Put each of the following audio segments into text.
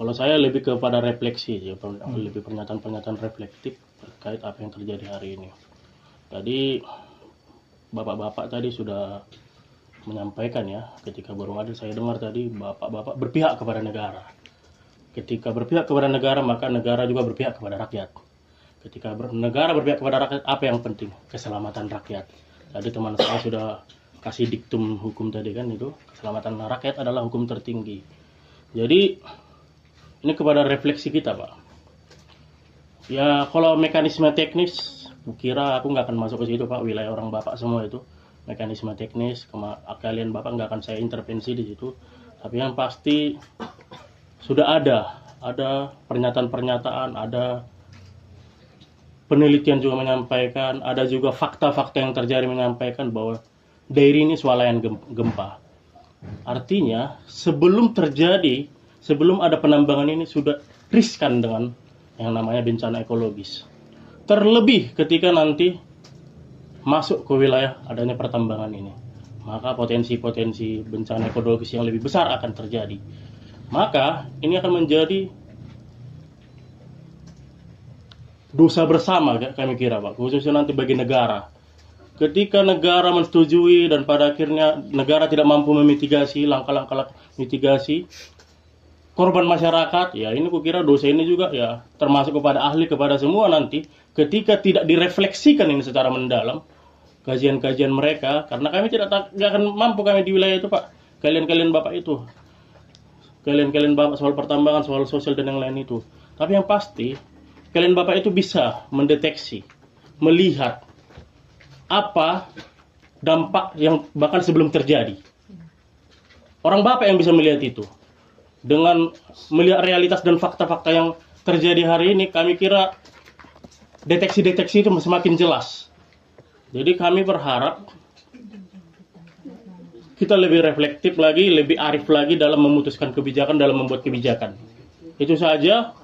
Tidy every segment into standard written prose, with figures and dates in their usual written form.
Kalau saya lebih kepada refleksi, ya, lebih pernyataan-pernyataan reflektif terkait apa yang terjadi hari ini. Tadi bapak-bapak tadi sudah menyampaikan ya, ketika Burung Adil saya dengar tadi bapak-bapak berpihak kepada negara. Ketika berpihak kepada negara, maka negara juga berpihak kepada rakyat. Ketika negara berpihak kepada rakyat, apa yang penting? Keselamatan rakyat. Tadi teman saya sudah kasih diktum hukum tadi kan, itu keselamatan rakyat adalah hukum tertinggi. Jadi ini kepada refleksi kita, Pak. Ya kalau mekanisme teknis, kira aku nggak akan masuk ke situ, Pak. Wilayah orang Bapak semua itu mekanisme teknis, kalian Bapak nggak akan saya intervensi di situ. Tapi yang pasti sudah ada pernyataan-pernyataan, ada penelitian juga menyampaikan, ada juga fakta-fakta yang terjadi menyampaikan bahwa daerah ini swalayan gempa. Artinya sebelum ada penambangan ini sudah riskan dengan yang namanya bencana ekologis. Terlebih ketika nanti masuk ke wilayah adanya pertambangan ini, maka potensi-potensi bencana ekologis yang lebih besar akan terjadi. Maka ini akan menjadi dosa bersama kami kira, Pak, khususnya nanti bagi negara. Ketika negara menyetujui dan pada akhirnya negara tidak mampu memitigasi langkah-langkah mitigasi, korban masyarakat, ya ini kukira dosa ini juga ya termasuk kepada ahli, kepada semua nanti ketika tidak direfleksikan ini secara mendalam kajian-kajian mereka, karena kami tidak akan mampu kami di wilayah itu, Pak. Kalian Bapak itu, kalian Bapak soal pertambangan, soal sosial dan yang lain itu. Tapi yang pasti kalian Bapak itu bisa mendeteksi, melihat apa dampak yang bahkan sebelum terjadi. Orang Bapak yang bisa melihat itu. Dengan melihat realitas dan fakta-fakta yang terjadi hari ini, kami kira deteksi-deteksi itu semakin jelas. Jadi kami berharap kita lebih reflektif lagi, lebih arif lagi dalam memutuskan kebijakan, dalam membuat kebijakan. Itu saja.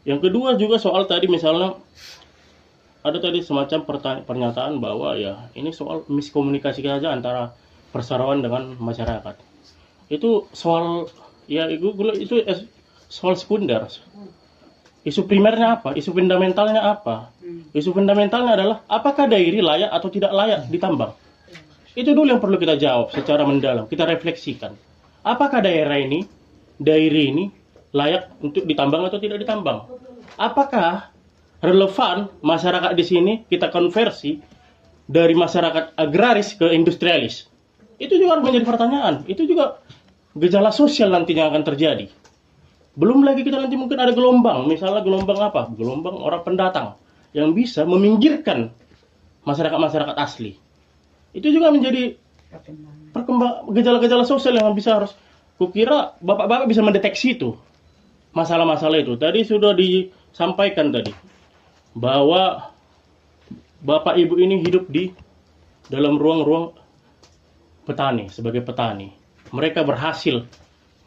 Yang kedua juga soal tadi misalnya ada tadi semacam pernyataan bahwa ya ini soal miskomunikasi saja antara perseroan dengan masyarakat. Itu soal ya itu soal sekunder. Isu primernya apa? Isu fundamentalnya apa? Isu fundamentalnya adalah apakah daerah layak atau tidak layak ditambang? Itu dulu yang perlu kita jawab secara mendalam. Kita refleksikan. Apakah daerah ini layak untuk ditambang atau tidak ditambang? Apakah relevan masyarakat di sini kita konversi dari masyarakat agraris ke industrialis? Itu juga harus menjadi pertanyaan. Itu juga gejala sosial nantinya akan terjadi. Belum lagi kita nanti mungkin ada gelombang, misalnya gelombang apa? Gelombang orang pendatang yang bisa meminggirkan masyarakat-masyarakat asli. Itu juga menjadi gejala-gejala sosial yang harus kukira Bapak-bapak bisa mendeteksi itu. Masalah-masalah itu. Tadi sudah disampaikan tadi bahwa Bapak Ibu ini hidup di dalam ruang-ruang petani, sebagai petani. Mereka berhasil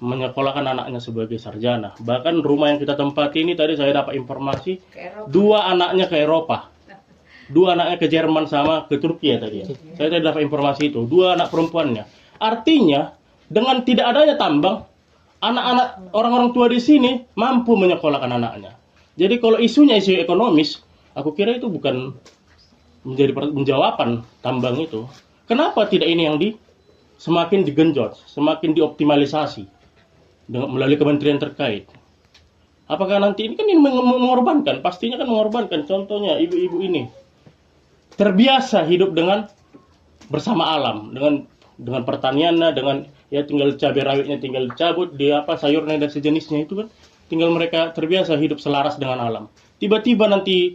menyekolahkan anaknya sebagai sarjana. Bahkan rumah yang kita tempati ini tadi saya dapat informasi 2 anaknya ke Eropa. 2 anaknya ke Jerman sama ke Turki tadi. Saya tadi dapat informasi itu, 2 anak perempuannya. Artinya dengan tidak adanya tambang, anak-anak orang-orang tua di sini mampu menyekolahkan anaknya. Jadi kalau isunya isu ekonomis, aku kira itu bukan menjadi jawaban tambang itu. Kenapa tidak ini yang semakin digenjot, semakin dioptimalisasi melalui kementerian terkait? Apakah nanti ini kan ini mengorbankan? Pastinya kan mengorbankan. Contohnya ibu-ibu ini terbiasa hidup dengan bersama alam, dengan pertaniannya, dengan ya tinggal cabai rawitnya tinggal dicabut, dia sayurnya dan sejenisnya itu kan tinggal mereka terbiasa hidup selaras dengan alam. Tiba-tiba nanti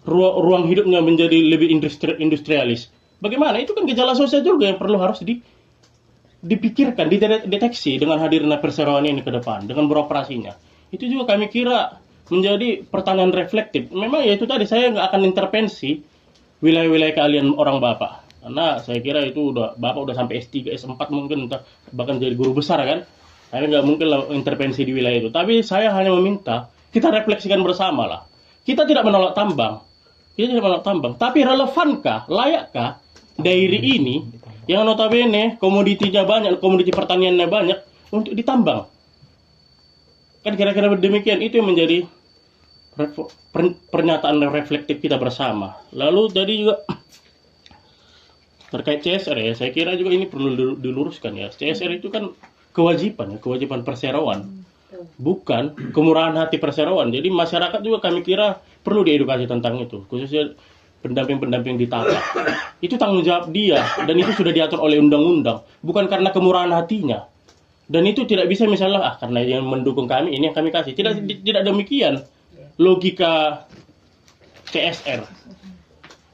ruang hidupnya menjadi lebih industrialis. Bagaimana? Itu kan gejala sosial juga yang harus dipikirkan, dideteksi dengan hadirnya perseroan ini ke depan, dengan beroperasinya. Itu juga kami kira menjadi pertanyaan reflektif. Memang ya itu tadi saya nggak akan intervensi wilayah-wilayah kalian orang Bapak. Karena saya kira itu Bapak udah sampai S3, S4 mungkin, bahkan jadi guru besar kan. Saya nggak mungkin intervensi di wilayah itu. Tapi saya hanya meminta kita refleksikan bersama lah. Kita tidak menolak tambang. Tapi relevankah, layakkah daerah ini yang notabene komoditinya banyak, komoditi pertaniannya banyak untuk ditambang? Kan kira-kira demikian, itu yang menjadi pernyataan reflektif kita bersama. Lalu tadi juga terkait CSR ya, saya kira juga ini perlu diluruskan ya. CSR itu kan kewajiban ya, kewajiban perseroan, bukan kemurahan hati perseroan. Jadi masyarakat juga kami kira perlu diedukasi tentang itu, khususnya pendamping-pendamping di TAPA. Itu tanggung jawab dia, dan itu sudah diatur oleh undang-undang, bukan karena kemurahan hatinya. Dan itu tidak bisa misalnya, karena yang mendukung kami, ini yang kami kasih. Tidak demikian logika CSR.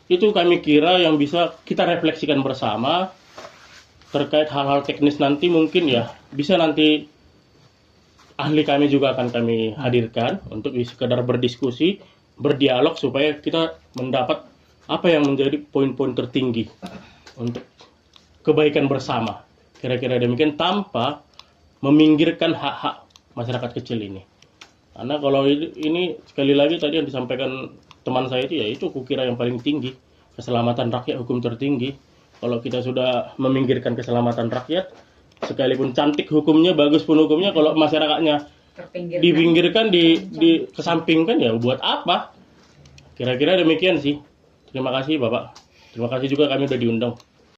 Itu kami kira yang bisa kita refleksikan bersama. Terkait hal-hal teknis nanti mungkin ya, bisa nanti ahli kami juga akan kami hadirkan untuk sekedar berdiskusi, berdialog, supaya kita mendapat apa yang menjadi poin-poin tertinggi untuk kebaikan bersama. Kira-kira demikian, tanpa meminggirkan hak-hak masyarakat kecil ini. Karena kalau ini sekali lagi tadi yang disampaikan teman saya itu ya, itu kukira yang paling tinggi, keselamatan rakyat hukum tertinggi. Kalau kita sudah meminggirkan keselamatan rakyat, sekalipun cantik hukumnya, bagus pun hukumnya, kalau masyarakatnya dipinggirkan, dikesampingkan, ya buat apa? Kira-kira demikian sih. Terima kasih Bapak. Terima kasih juga kami sudah diundang.